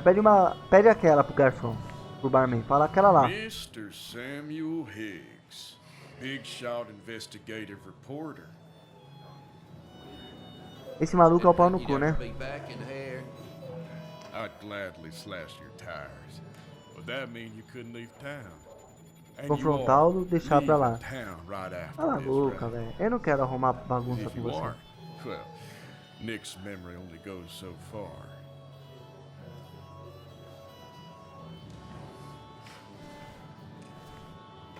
Pede aquela pro garçom, pro barman. Fala aquela lá. Mr. Samuel Higgs, Big Shot Investigative Reporter. Esse maluco é o pau no cu, né? I'd gladly slash your tires, but that mean you couldn't leave town. Confrontá-lo, deixar pra lá. Cala a boca, velho. Eu não quero arrumar bagunça com você. Well, Nick's memory only goes so far.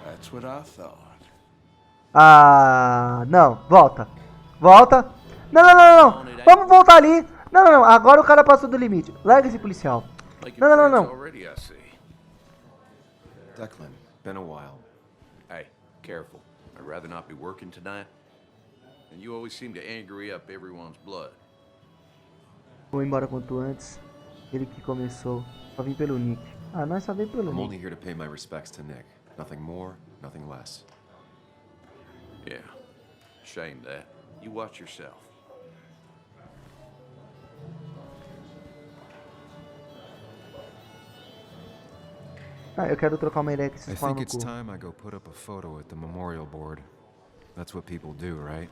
That's what I thought. Ah, não. Volta. Volta. Não, não, não, não. Vamos voltar ali. Não, não, não. Agora o cara passou do limite. Larga esse policial. Não, não, não, não. Declan, been a while. Hey, careful. I'd rather not be working tonight. And you always seem to angry up everyone's blood. Vou embora quanto antes. Ele que começou. Só vim pelo Nick. Ah, nós só vim pelo I'm Nick. only here to pay my respects to Nick. Nothing more, nothing less. Yeah. Shame that. You watch yourself. Ah, eu quero trocar uma ideia com I esses pau think no it's cu. time I go put up a photo at the memorial board. That's what people do, right?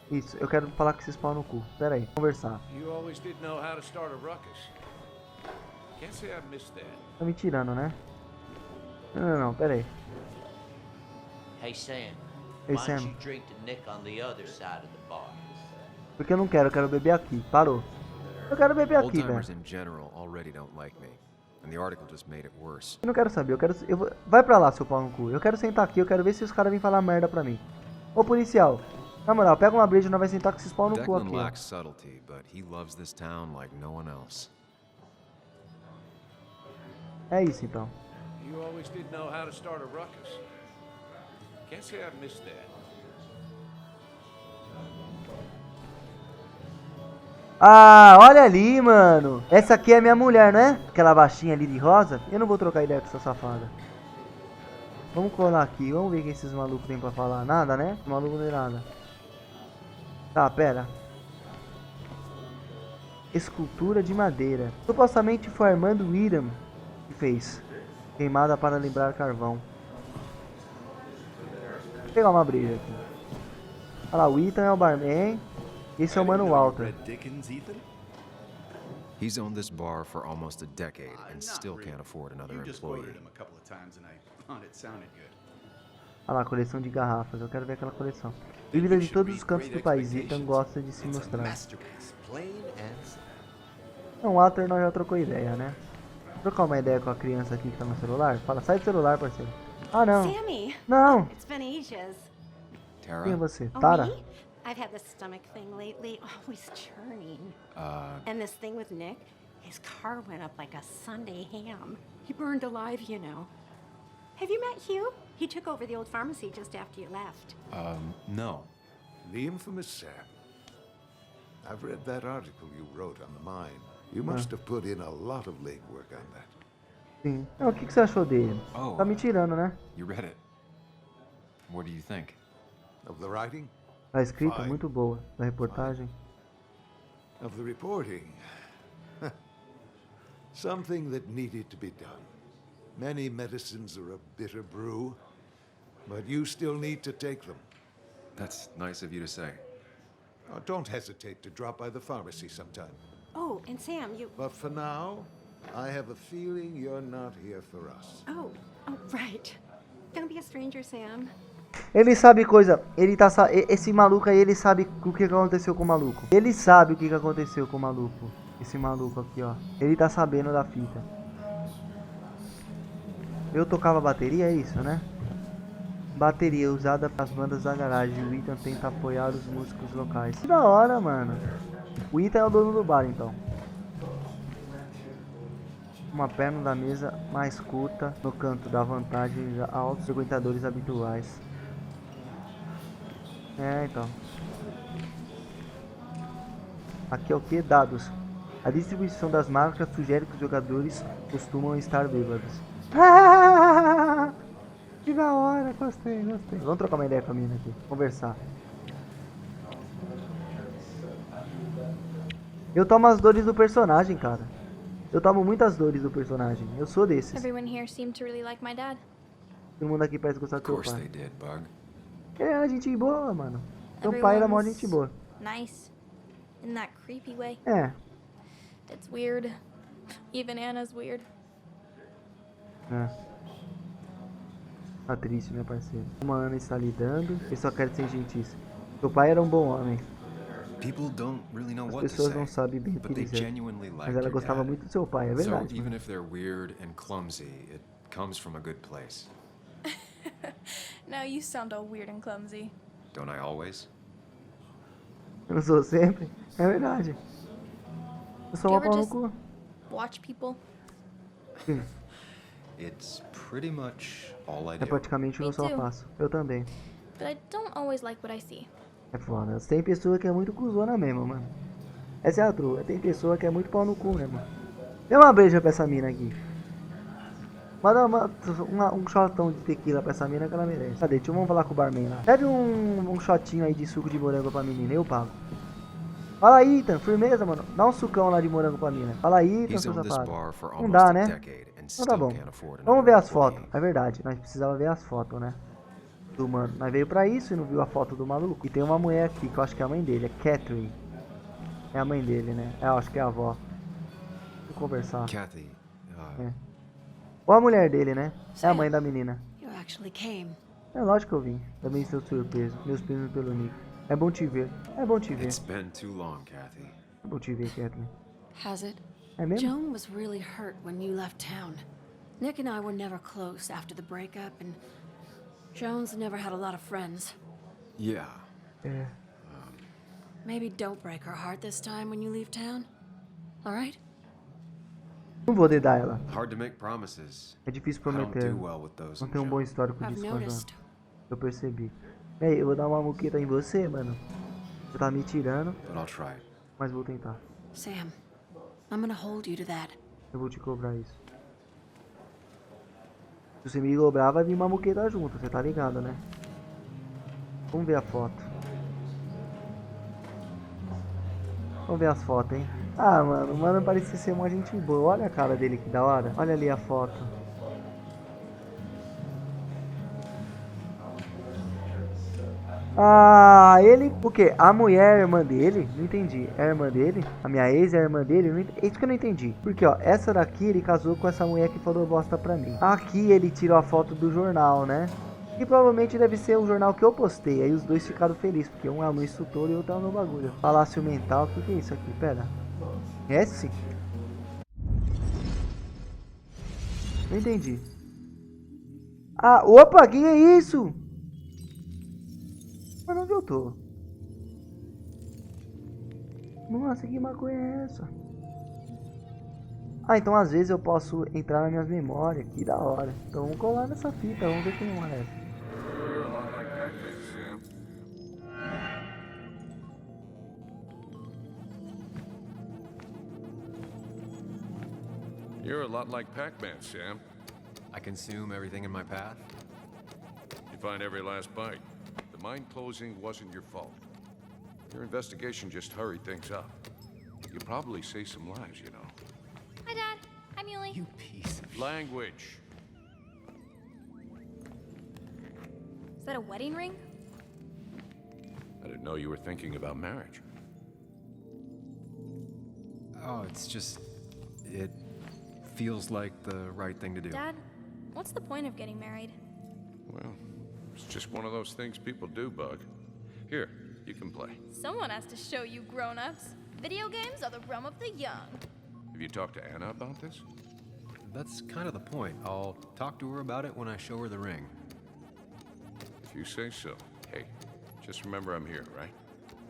Isso, eu quero falar com esses pau no cu. Pera aí, conversar. You always did know how to start a ruckus. Can't say I missed that. Tá me tirando, né? Não, não, não, pera aí. Hey Sam, Hey, why don't Sam. you drink to Nick on the other side of the bar? Porque eu não quero, eu quero beber aqui. Parou. Eu quero beber aqui, velho. Old-timers in general already don't like me, and the article just made it worse. Eu não quero saber, vai pra lá, seu pau no cu. Eu quero sentar aqui, eu quero ver se os caras vêm falar merda pra mim. Ô policial, na moral, pega uma breja e nós vai sentar com esses pau no cu Declan aqui, ó. lacks subtlety, but he loves this town like no one else. É isso então. You always did know how to start a ruckus. Can't say I missed that. Ah, olha ali, mano. Essa aqui é minha mulher, não é? Aquela baixinha ali de rosa. Eu não vou trocar ideia com essa safada. Vamos colar aqui, vamos ver o que esses malucos têm pra falar. Nada, né? Os malucos não tem nada. Tá, pera. Escultura de madeira. Supostamente foi Armando William que fez. Queimada para lembrar carvão. Vou pegar uma breja aqui. Olha lá, o Ethan é o barman. Esse é o Mano Walter. He's owned this bar for almost a decade and still can't afford another employee. Olha lá, coleção de garrafas. Eu quero ver aquela coleção. Líder de todos os cantos do país. Ethan gosta de se mostrar. Não, o Walter nós já trocou ideia, né? Vou trocar uma ideia com a criança aqui que tá no celular. Fala, sai do celular, parceiro. Ah, não. Sammy. Não. It's been ages. Tara? Quem é você? Oh, Tara? me? I've had this stomach thing lately, always churning. And this thing with Nick, his car went up like a Sunday ham. He burned alive, you know. Have you met Hugh? He took over the old pharmacy just after you left. No. The infamous Sam. I've read that article you wrote on the mine. You must have put in a lot of legwork on that. Sim. Não, o que você achou dele? Oh. Tá me tirando, né? You read it. What do you think? Of the writing? A escrita Fine. muito boa. Da reportagem. Of the reporting? Something that needed to be done. Many medicines are a bitter brew, but you still need to take them. That's nice of you to say. Don't hesitate to drop by the pharmacy sometime. Oh, and Sam, you... But for now, I have a feeling you're not here for us. Oh, right. Don't be a stranger, Sam. Ele sabe coisa. Ele tá. Esse maluco aí, ele sabe o que aconteceu com o maluco. Ele sabe o que aconteceu com o maluco. Esse maluco aqui, ó. Ele tá sabendo da fita. Eu tocava bateria, é isso, né? Bateria usada para as bandas da garagem. O Ethan tenta apoiar os músicos locais. Que da hora, mano. O Ethan é o dono do bar, então. Uma perna da mesa mais curta no canto dá vantagem aos frequentadores habituais. É, então. Aqui é o que? Dados. A distribuição das marcas sugere que os jogadores costumam estar bêbados. Que da hora, gostei, gostei. Vamos trocar uma ideia com a menina aqui, conversar. Eu tomo as dores do personagem, cara. Eu tomo muitas dores do personagem. Eu sou desses. Everyone here seemed to really like my dad. Todo mundo aqui parece gostar do Of seu course pai. they did, Bug. Ele era gente boa, mano. Seu pai era mó gente boa. Nice. In that creepy way. É. It's weird. Even Anna's weird. É. Tá triste, meu parceiro. Uma Ana está lidando e só quer ser gentil. Seu pai era um bom homem. People don't really know As what to pessoas say, não sabem bem o but que they dizer. genuinely Mas liked ela your gostava dad. muito do seu pai, é So verdade. even mano. if they're weird and clumsy, it comes from a good place. Now you sound all weird and clumsy. Don't I always? Eu não sou sempre. É verdade. Eu sou Do uma you ever pau no just- cu. Watch people. It's pretty much all I É do. praticamente o que eu Me só too. faço. Eu também. But I don't always like what I see. É foda. Tem pessoa que é muito cuzona mesmo, mano. Essa é a trua. Tem pessoa que é muito pau no cu mesmo. Dê uma beija pra essa mina aqui. Manda um shotão de tequila pra essa mina que ela merece. Cadê? Vamos falar com o barman lá. Pede um shotinho aí de suco de morango pra menina. Eu pago. Fala aí, Ethan. Firmeza, mano. Dá um sucão lá de morango pra mina. Fala aí, Ethan, He's seu owned this safado. bar for Não almost dá, a né? decade and Então tá still bom. can't afford Vamos ver another as fotos. employee. É verdade. Nós precisava ver as fotos, né? Do mano. Nós veio pra isso e não viu a foto do maluco. E tem uma mulher aqui que eu acho que é a mãe dele. É Catherine. É a mãe dele, né? É, eu acho que é a avó. Vou conversar. Kathy, É. Ou a mulher dele, né? É a mãe da menina. You actually came. É lógico que eu vim. Também estou surpreso. Meus primos pelo Nick. É bom te ver. É bom te ver. it's been too long, Kathy. É bom te ver, Kathleen. Has it? É mesmo? Joan was really hurt when you left town. Nick and I were never close after the breakup, and Joan's never had a lot of friends. Yeah. É. Maybe don't break her heart this time when you leave town. All right? Não vou dedar ela. Hard to make promises. É difícil I don't prometer. do well with those. Não in tem um bom general. histórico I've disso com a Joana. noticed. Eu percebi. Ei, eu vou dar uma muqueta em você, mano. Você tá me tirando, But I'll try. mas vou tentar. Sam, I'm gonna hold you to that. Eu vou te cobrar isso. Se você me cobrar, vai vir uma muqueta junto, você tá ligado, né? Vamos ver a foto. Vamos ver as fotos, hein? Ah, mano, o mano parecia ser uma gente boa. Olha a cara dele, que da hora. Olha ali a foto. Ah, ele... O quê? A mulher é irmã dele? Não entendi. É a irmã dele? A minha ex é a irmã dele? Não entendi. É isso que eu não entendi. Porque, ó, essa daqui ele casou com essa mulher que falou bosta pra mim. Aqui ele tirou a foto do jornal, né? Que provavelmente deve ser o jornal que eu postei. Aí os dois ficaram felizes, porque um é o meu instrutor e o outro é o meu bagulho. Palácio Mental, o que é isso aqui? Pera. S? Não entendi. Ah, opa, que é isso? Mano, onde eu tô? Nossa, que maconha é essa? Ah, então às vezes eu posso entrar nas minhas memórias. Que da hora. Então vamos colar nessa fita, vamos ver quem é. You're a lot like Pac-Man, Sam. I consume everything in my path. You find every last bite. The mine closing wasn't your fault. Your investigation just hurried things up. You probably saved some lives, you know. Hi, Dad. Hi, Muley. You piece of Language. Is that a wedding ring? I didn't know you were thinking about marriage. Oh, it's just... It feels like the right thing to do. Dad, what's the point of getting married? Well, it's just one of those things people do, Bug. Here, you can play. Someone has to show you grown-ups. Video games are the realm of the young. Have you talked to Anna about this? That's kind of the point. I'll talk to her about it when I show her the ring. If you say so. Hey, just remember I'm here, right?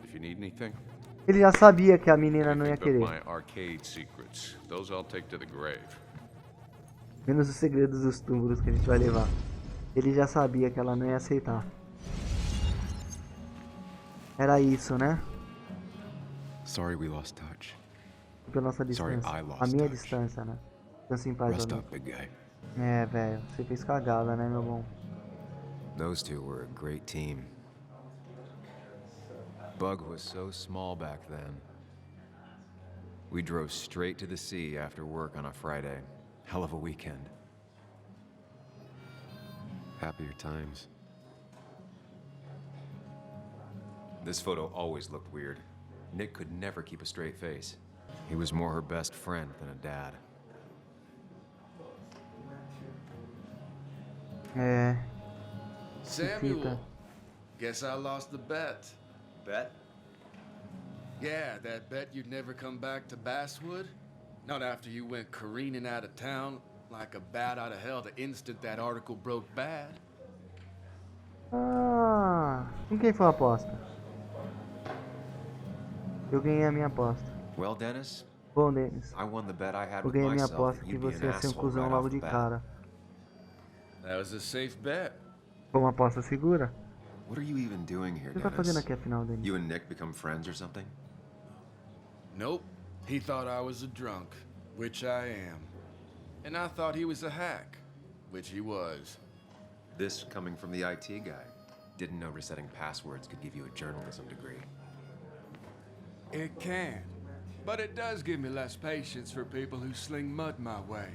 If you need anything, Ele já sabia que a menina não ia think of querer. my arcade secrets. Those I'll take to the grave. Menos os segredos dos túmulos que a gente vai levar. Ele já sabia que ela não ia aceitar. Era isso, né? Sorry we lost touch. Pela nossa Sorry, distância. I lost A minha touch. distância, né? Distância em paz, Rest amigo. up, big guy. É, velho. Você fez cagada, né, meu bom? Those two were a great team. Bug was so small back then. We drove straight to the sea after work on a Friday. Hell of a weekend. Happier times. This photo always looked weird. Nick could never keep a straight face. He was more her best friend than a dad. É. Samuel, guess I lost the bet. Bet? Yeah, that bet you'd never come back to Basswood? Not after you went careening out of town like a bat out of hell the instant that article broke bad. Ah, com quem foi a aposta? Eu ganhei a minha aposta. Well, Dennis, Bom, Denis, I won the bet I had eu with ganhei a minha myself aposta that que you'd be você an ia ser um asshole cuzão right logo off de the bat. cara. That was a safe bet. Foi uma aposta segura? What are you even doing here, O que você tá fazendo Dennis? aqui afinal, Denis? You and Nick become friends or something? Nope. He thought I was a drunk, which I am. And I thought he was a hack, which he was. This coming from the IT guy. Didn't know resetting passwords could give you a journalism degree. It can. But it does give me less patience for people who sling mud my way.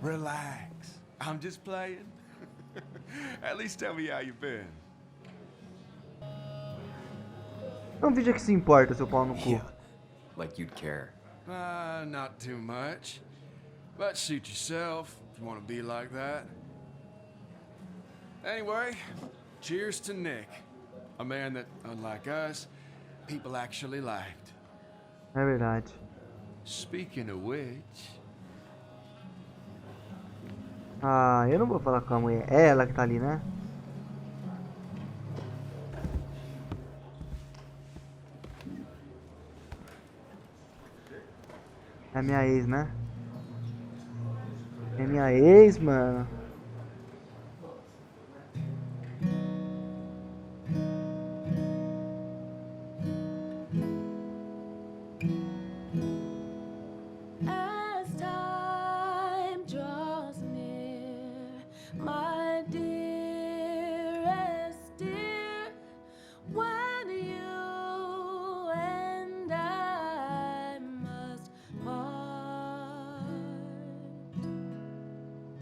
Relax. I'm just playing. At least tell me how you been. Não vídeo que se importa, seu pau no cu. Yeah, like you'd care. Not too much. But suit yourself if you want to be like that. Anyway, cheers to Nick. A man that, unlike us, people actually liked. É verdade. Speaking of which... Ah, eu não vou falar com a mulher. É ela que tá ali, né? É minha ex, né? É minha ex, mano. As time draws near, my dearest dear, when you and I must part,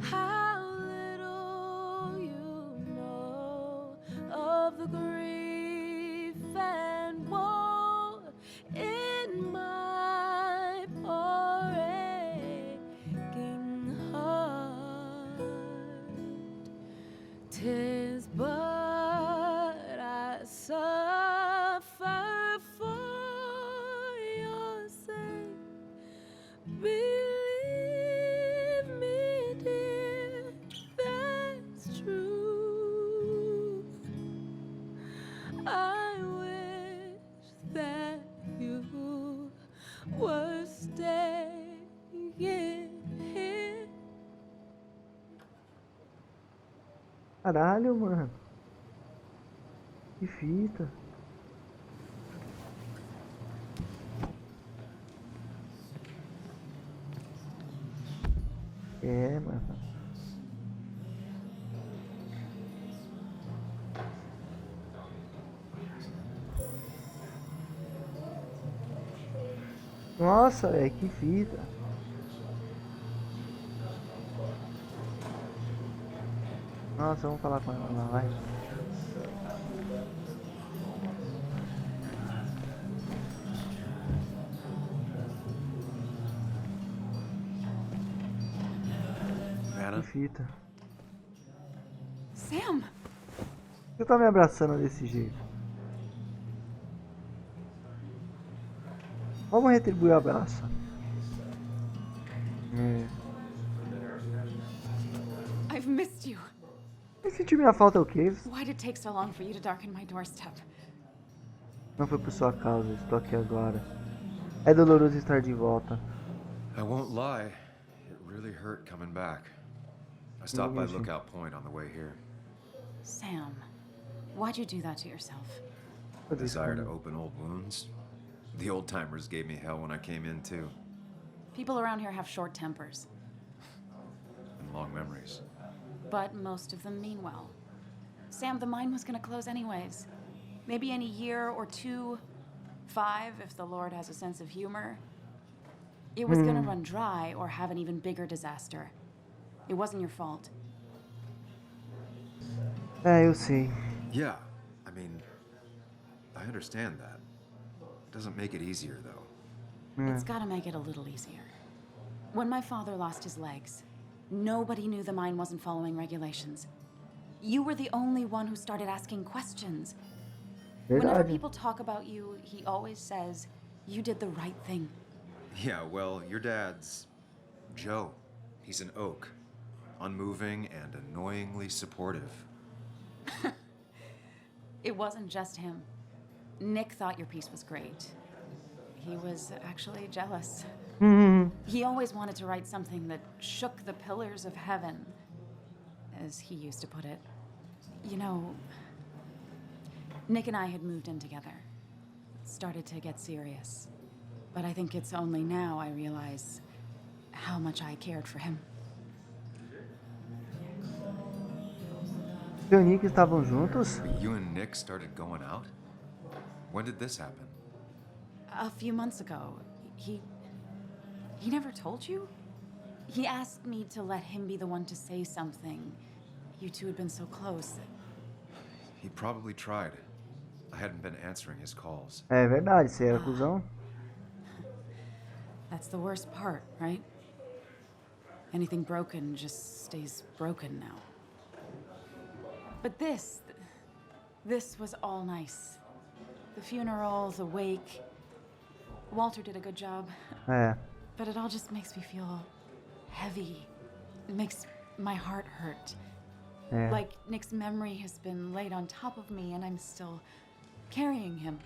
how little you know of the grief and woe in my poor aching heart. 'Tis but I suffer for your sake. Believe me, dear, that's true. I wish that you were staying here. Caralho, mano. Que fita. É, mano. Nossa, velho, que fita. Nossa, vamos falar com ela lá, vai. Anna? Que fita. Sam! Você tá me abraçando desse jeito? Vamos retribuir o abraço. I've missed you. Eu senti minha falta, o quê? Why did it take so long for you to darken my doorstep? Não foi por sua causa, estou aqui agora. É doloroso estar de volta. I won't lie, it really hurt coming back. I stopped by Lookout Point on the way here. Sam, why'd you do that to yourself? A desire to open old wounds. The old timers gave me hell when I came in too, People around here have short tempers, and long memories. but most of them mean well. Sam, the mine was gonna close anyways. Maybe in a year or two, 5 if the Lord has a sense of humor. It was gonna run dry or have an even bigger disaster. It wasn't your fault. É, eu sei. Yeah, I mean, I understand that. It doesn't make it easier, though. It's gotta make it a little easier. When my father lost his legs, nobody knew the mine wasn't following regulations. You were the only one who started asking questions. Whenever people talk about you, he always says, you did the right thing. Yeah, well, your dad's Joe. He's an oak. Unmoving and annoyingly supportive. It wasn't just him. Nick thought your piece was great. He was actually jealous. He always wanted to write something that shook the pillars of heaven, as he used to put it. You know, Nick and I had moved in together. Started to get serious. But I think it's only now I realize how much I cared for him. E o Nick estavam juntos? You and Nick started going out? When did this happen? A few months ago. He never told you? He asked me to let him be the one to say something. You two had been so close. He probably tried. I hadn't been answering his calls. É verdade, você era cuzão. That's the worst part, right? Anything broken just stays broken now. But this was all nice. The funeral, the wake. Walter did a good job. É. But it all just makes me feel heavy. It makes my heart hurt. É. Like Nick's memory has been laid on top of me and I'm still carrying him.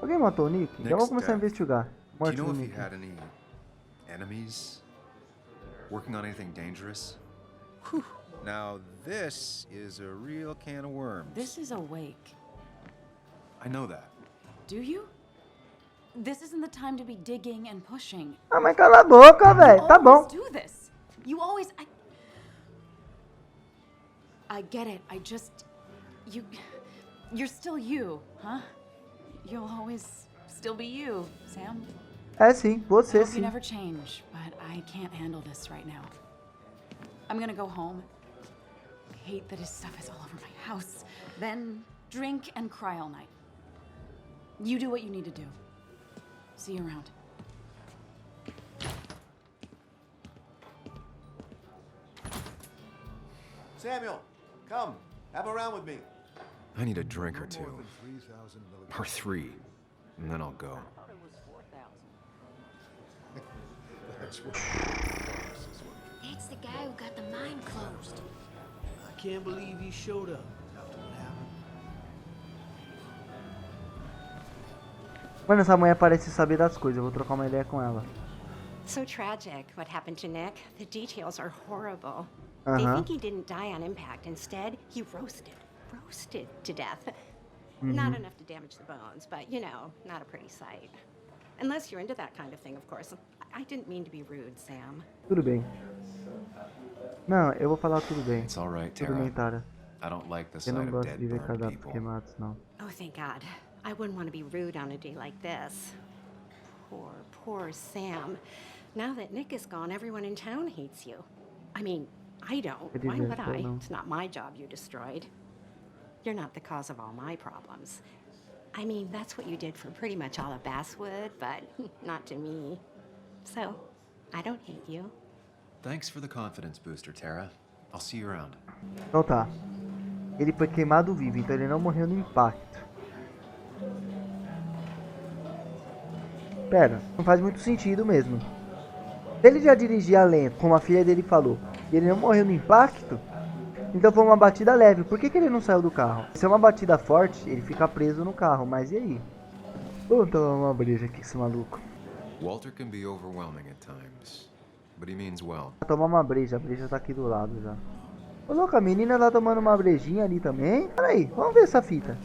Alguém matou o Nick? Já vou começar a investigar. Do you Morte know do if he Nick. had any enemies? Working on anything dangerous? Now this is a real can of worms. This is a wake. I know that. Do you? This isn't the time to be digging and pushing. Ah, mas cala a boca, velho. Tá bom. Do this. You always. I get it. You're still you, huh? You'll always still be you, Sam. É sim, I você hope you sim. never change, but I can't handle this right now. I'm gonna go home. I hate that his stuff is all over my house. Then drink and cry all night. You do what you need to do. See you around. Samuel, come. Have a round with me. I need a drink or two. Or 3. And then I'll go. That's the guy who got the mine closed. I can't believe he showed up. Mano, essa mulher parece saber das coisas. Eu vou trocar uma ideia com ela. So tragic what happened to Nick. The details are horrible. They think he didn't die on impact. Instead, he roasted to death. Not enough to damage the bones, but you know, not a pretty sight. Unless you're into that kind of thing, of course. I didn't mean to be rude, Sam. Tudo bem. Não, eu vou falar tudo bem. It's all right, Tudo bem, Tara. I don't like the Eu sight não of gosto dead de ver burned cadáveres people. queimados, não. Oh, thank God. I wouldn't want to be rude on a day like this. Poor Sam. Now that Nick is gone, everyone in town hates you. I mean, I don't. Why would I? It's not my job you destroyed. You're not the cause of all my problems. I mean, that's what you did for pretty much all of Basswood, but not to me. So, I don't hate you. Thanks for the confidence booster, Tara. I'll see you around. Então tá. Ele foi queimado vivo, então ele não morreu no impacto. Pera, não faz muito sentido mesmo. Se ele já dirigia lento, como a filha dele falou, e ele não morreu no impacto, então foi uma batida leve. Por que ele não saiu do carro? Se é uma batida forte, ele fica preso no carro. Mas e aí? Vamos tomar uma breja aqui, esse maluco. Walter can be overwhelming at times, but he means well. Vou tomar uma breja, a breja tá aqui do lado já. Ô louco, a menina tá tomando uma brejinha ali também. Pera aí, vamos ver essa fita.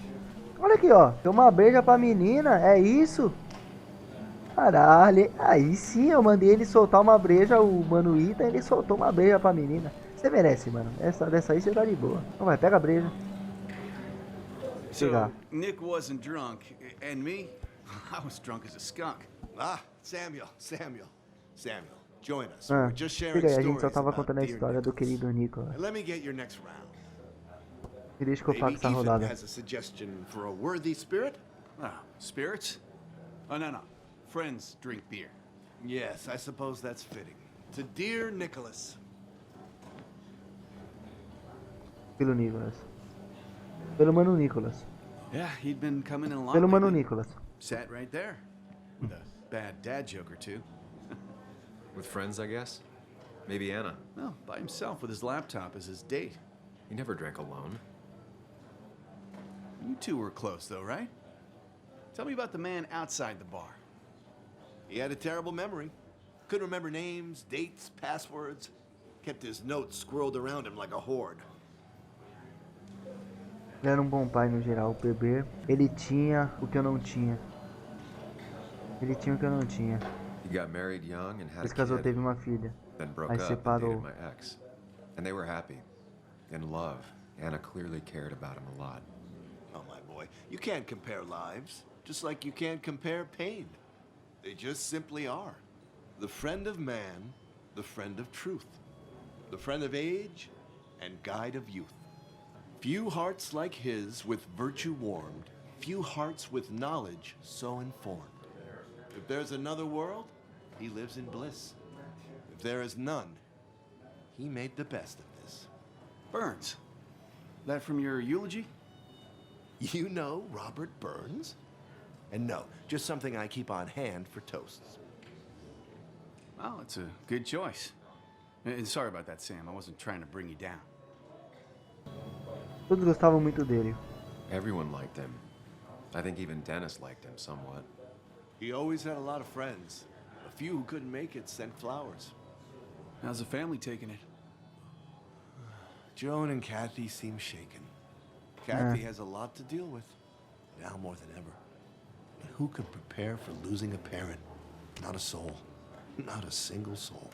Olha aqui, ó. Tem uma breja pra menina, é isso? Caralho, aí sim eu mandei ele soltar uma breja, o Mano Ita, ele soltou uma breja pra menina. Você merece, mano. Dessa aí você tá de boa. Então vai, pega a breja. pegar. Nick wasn't drunk, and me? I was drunk as a skunk. Ah, Samuel. Join us. Ah, We're just sharing chega aí, a gente só stories tava about contando a dear história do Nicholas. querido Nicholas. And let me get your next round. E deixa que eu faço Maybe essa Ethan rodada. has a suggestion for a worthy spirit? Ah, spirits? Oh, no. Friends drink beer. Yes, I suppose that's fitting. To dear Nicholas. Pelo Nicholas. Pelo Mano Nicholas. Yeah, he'd been coming in a lot Pelo Mano lately. Nicholas. Sat right there. With a bad dad joke or two. With friends, I guess? Maybe Anna. No, by himself with his laptop as his date. He never drank alone. You two were close, though, right? Tell me about the man outside the bar. He had a terrible memory. Couldn't remember names, dates, passwords. Kept his notes squirreled around him like a hoard. Ele era um bom pai no geral, o bebê. Ele tinha o que eu não tinha. Ele tinha o que eu não tinha. He got married young and had Ele se a casou, kid, teve uma filha. then broke Aí up and separou. dated my ex. And they were happy. In love. Anna clearly cared about him a lot. Oh, my boy, you can't compare lives, just like you can't compare pain. They just simply are. The friend of man, the friend of truth. The friend of age, and guide of youth. Few hearts like his with virtue warmed, few hearts with knowledge so informed. If there's another world, he lives in bliss. If there is none, he made the best of this. Burns. That from your eulogy? You know Robert Burns? And no, just something I keep on hand for toasts. Well, it's a good choice. And sorry about that, Sam. I wasn't trying to bring you down. Todos gostavam muito dele. Everyone liked him. I think even Dennis liked him somewhat. He always had a lot of friends. A few who couldn't make it sent flowers. How's the family taking it? Joan and Kathy seem shaken. Kathy has a lot to deal with, now more than ever. But who could prepare for losing a parent? Not a soul. Not a single soul.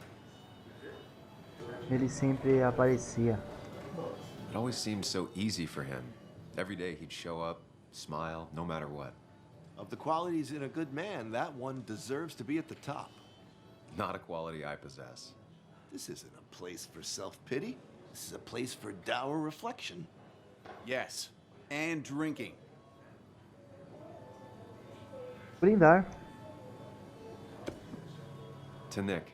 Ele sempre aparecia. It always seemed so easy for him. Every day he'd show up, smile, no matter what. Of the qualities in a good man, that one deserves to be at the top. Not a quality I possess. This isn't a place for self-pity. This is a place for dour reflection. Yes, and drinking. Brindar. To Nick,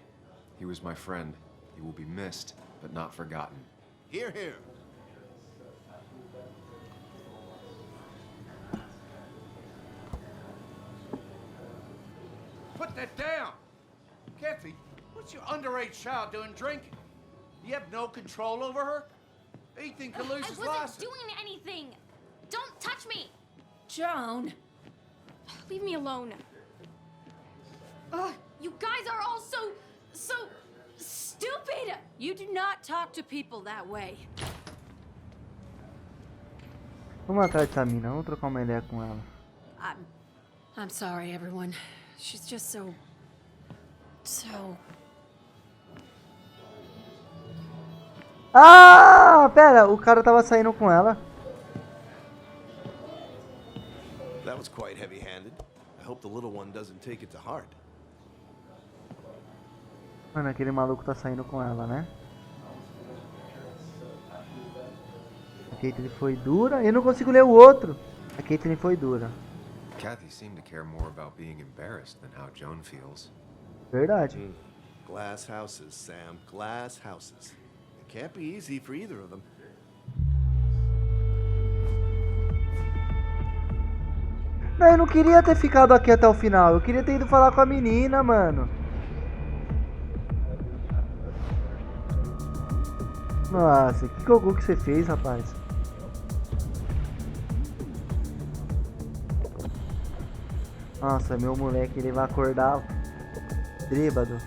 he was my friend. He will be missed, but not forgotten. Hear, hear. Put that down! Kathy, what's your underage child doing drinking? You have no control over her? Ethan can lose I his wasn't license. doing anything. Don't touch me. Joan! Leave me alone. Ugh, you guys are all so stupid. You do not talk to people that way. Vamos atrás dessa mina, vamos trocar uma ideia com ela. I'm sorry, everyone. She's just so... Ah, pera, o cara tava saindo com ela. That was quite heavy-handed. I hope the little one doesn't take it to heart. Mano, aquele maluco tá saindo com ela, né? A Caitlyn foi dura. Eu não consigo ler o outro. A Caitlyn foi dura. Kathy seemed to care more about being embarrassed than how Joan feels. Verdade. Glass houses, Sam. Glass houses. It can't be easy for either of them. Não, eu não queria ter ficado aqui até o final. Eu queria ter ido falar com a menina, mano. Nossa, que Goku que você fez, rapaz? Nossa, meu moleque, ele vai acordar bêbado.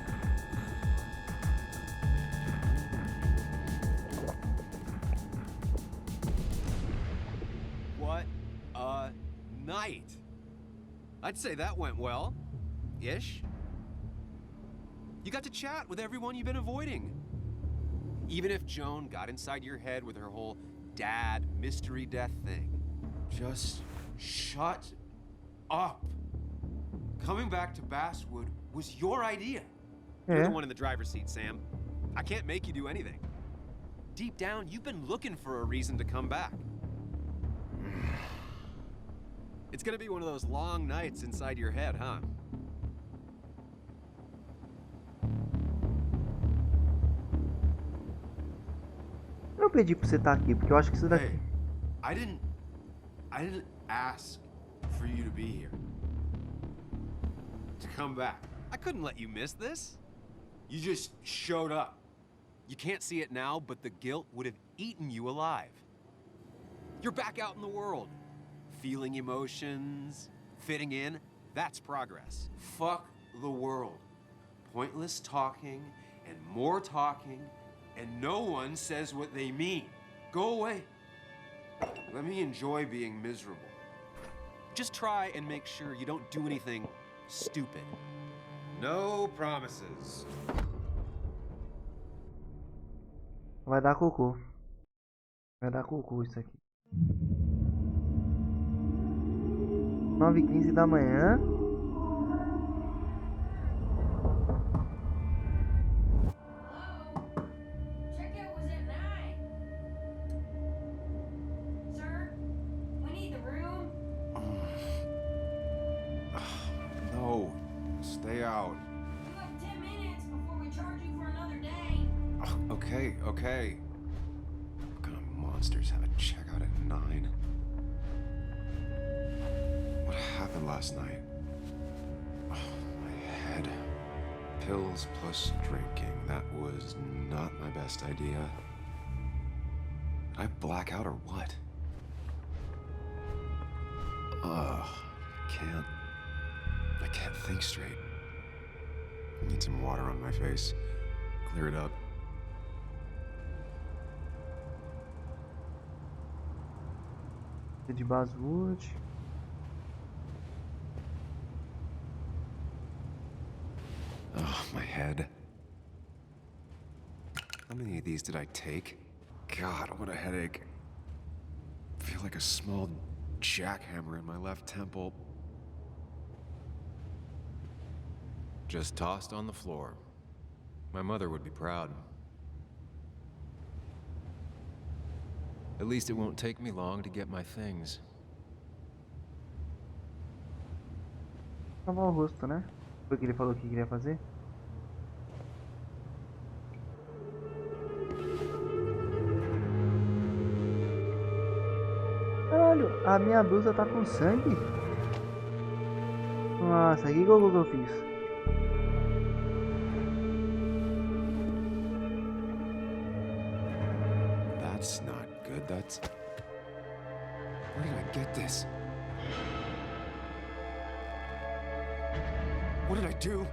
What a night! I'd say that went well. Ish. You got to chat with everyone you've been avoiding. Even if Joan got inside your head with her whole dad mystery death thing, Just shut up. Coming back to Basswood was your idea. You're the one in the driver's seat, Sam. I can't make you do anything. Deep down, you've been looking for a reason to come back. It's gonna be one of those long nights inside your head, huh? Eu não pedi pra você estar aqui, porque eu acho que isso daqui... Hey, I didn't ask for you to be here. To come back. I couldn't let you miss this. You just showed up. You can't see it now, but the guilt would have eaten you alive. You're back out in the world. Feeling emotions, fitting in, that's progress. Fuck the world. Pointless talking and more talking, and no one says what they mean. Go away. Let me enjoy being miserable. Just try and make sure you don't do anything stupid. No promises. Vai dar cocô. Vai dar cocô isso aqui. 9h15 da manhã. No, stay out. You have 10 minutes before we charge you for another day. Okay, okay. What kind of monsters have a checkout at 9? What happened last night? Oh, my head. Pills plus drinking. That was not my best idea. Did I black out or what? Ugh, I can't think straight. I need some water on my face. Clear it up. De Basswood. Oh, my head. How many of these did I take? God, what a headache. I feel like a small jackhammer in my left temple. Just tossed on the floor. My mother would be proud. At least it won't take me long to get my things. Lavar o rosto, né? Foi o que ele falou que queria fazer? Caralho, a minha blusa tá com sangue? Nossa, que gol que eu fiz? That's not good. That's... Where did I get this? What did I do?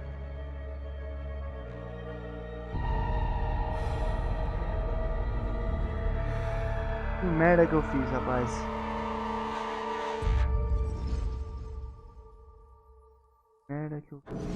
Que merda que eu fiz, rapaz. Merda que eu fiz.